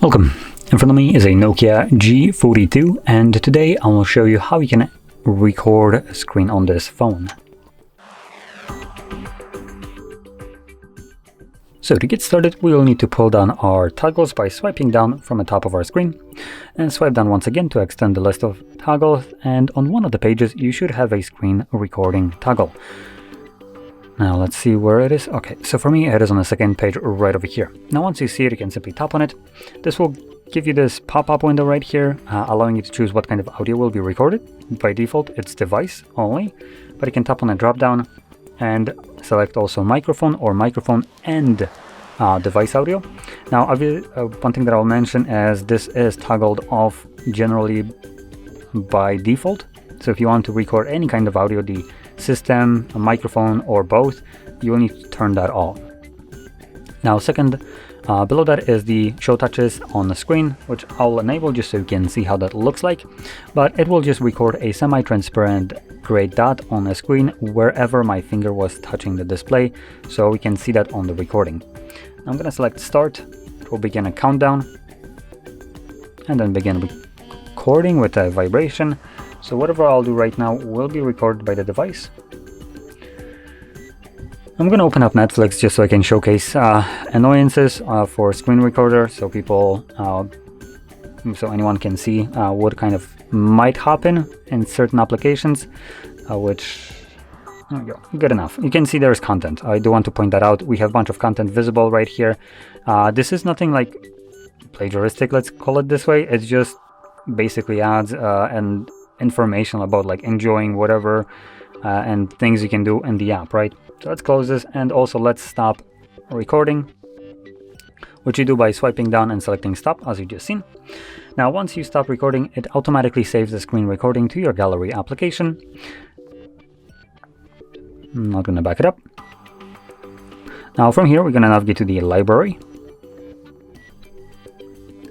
Welcome. In front of me is a Nokia G42, and today I will show you how you can record a screen on this phone. So to get started, we will need to pull down our toggles by swiping down from the top of our screen, and swipe down once again to extend the list of toggles, and on one of the pages you should have a screen recording toggle. Now let's see where it is. Okay, so for me it is on the second page right over here. Now once you see it, you can simply tap on it. This will give you this pop-up window right here, allowing you to choose what kind of audio will be recorded. By default it's device only, but you can tap on the drop down and select also microphone or microphone and device audio. Now one thing that I'll mention is this is toggled off generally by default. So if you want to record any kind of audio, the system, a microphone, or both, you will need to turn that off. Now second, below that is the show touches on the screen, which I'll enable just so you can see how that looks like, but it will just record a semi-transparent gray dot on the screen wherever my finger was touching the display, so we can see that on the recording. Now I'm going to select start. It will begin a countdown and then begin recording with a vibration. So whatever I'll do right now will be recorded by the device. I'm going to open up Netflix just so I can showcase annoyances for screen recorder, so so anyone can see what kind of might happen in certain applications, which, there we go, good enough. You can see there's content. I do want to point that out. We have a bunch of content visible right here. This is nothing like plagiaristic, let's call it this way. It's just basically ads and information about like enjoying whatever and things you can do in the app, right? So let's close this, and also let's stop recording, which you do by swiping down and selecting stop, as you just seen. Now once you stop recording, it automatically saves the screen recording to your gallery application. I'm not going to back it up. Now from here we're going to navigate to the library,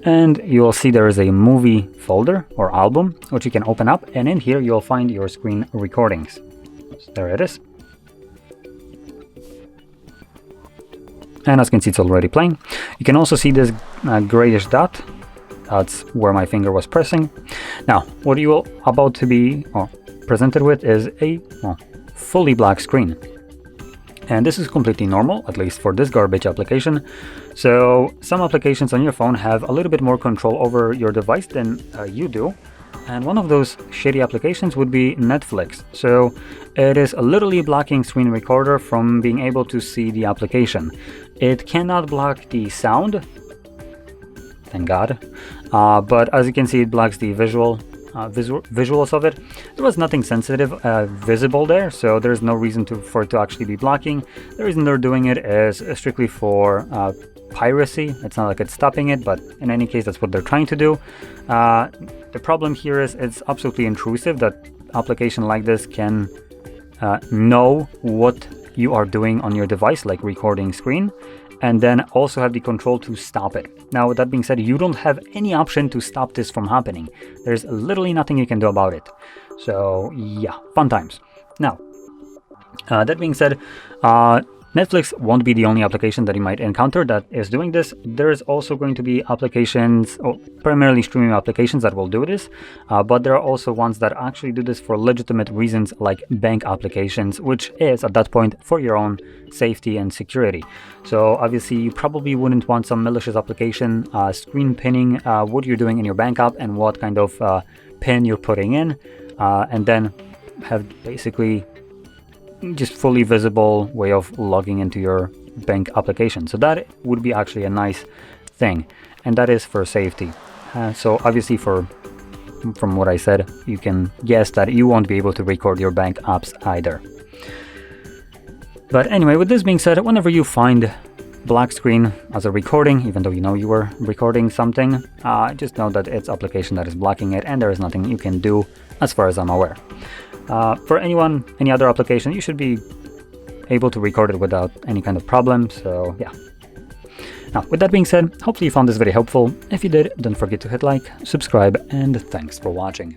and you'll see there is a movie folder or album which you can open up, and in here you'll find your screen recordings. So there it is. And as you can see, it's already playing. You can also see this grayish dot. That's where my finger was pressing. Now what you will about to be presented with is a fully black screen. And this is completely normal, at least for this garbage application. So some applications on your phone have a little bit more control over your device than you do. And one of those shitty applications would be Netflix. So it is literally blocking screen recorder from being able to see the application. It cannot block the sound, thank God. But as you can see, it blocks the visuals of it. There was nothing sensitive visible there, so there's no reason for it to actually be blocking. The reason they're doing it is strictly for piracy. It's not like it's stopping it, but in any case that's what they're trying to do. The problem here is it's absolutely intrusive that application like this can know what you are doing on your device, like recording screen, and then also have the control to stop it. Now with that being said, you don't have any option to stop this from happening. There's literally nothing you can do about it. So yeah, fun times. Now that being said, Netflix won't be the only application that you might encounter that is doing this. There's also going to be applications, primarily streaming applications, that will do this, but there are also ones that actually do this for legitimate reasons, like bank applications, which is at that point for your own safety and security. So obviously you probably wouldn't want some malicious application screen pinning what you're doing in your bank app and what kind of pin you're putting in, and then have basically just fully visible way of logging into your bank application. So that would be actually a nice thing, and that is for safety. So obviously from what I said, you can guess that you won't be able to record your bank apps either. But anyway, with this being said, whenever you find black screen as a recording, even though you know you were recording something, just know that it's application that is blocking it, and there is nothing you can do as far as I'm aware. For any other application, you should be able to record it without any kind of problem. So yeah. Now with that being said, hopefully you found this video helpful. If you did, don't forget to hit like, subscribe, and thanks for watching.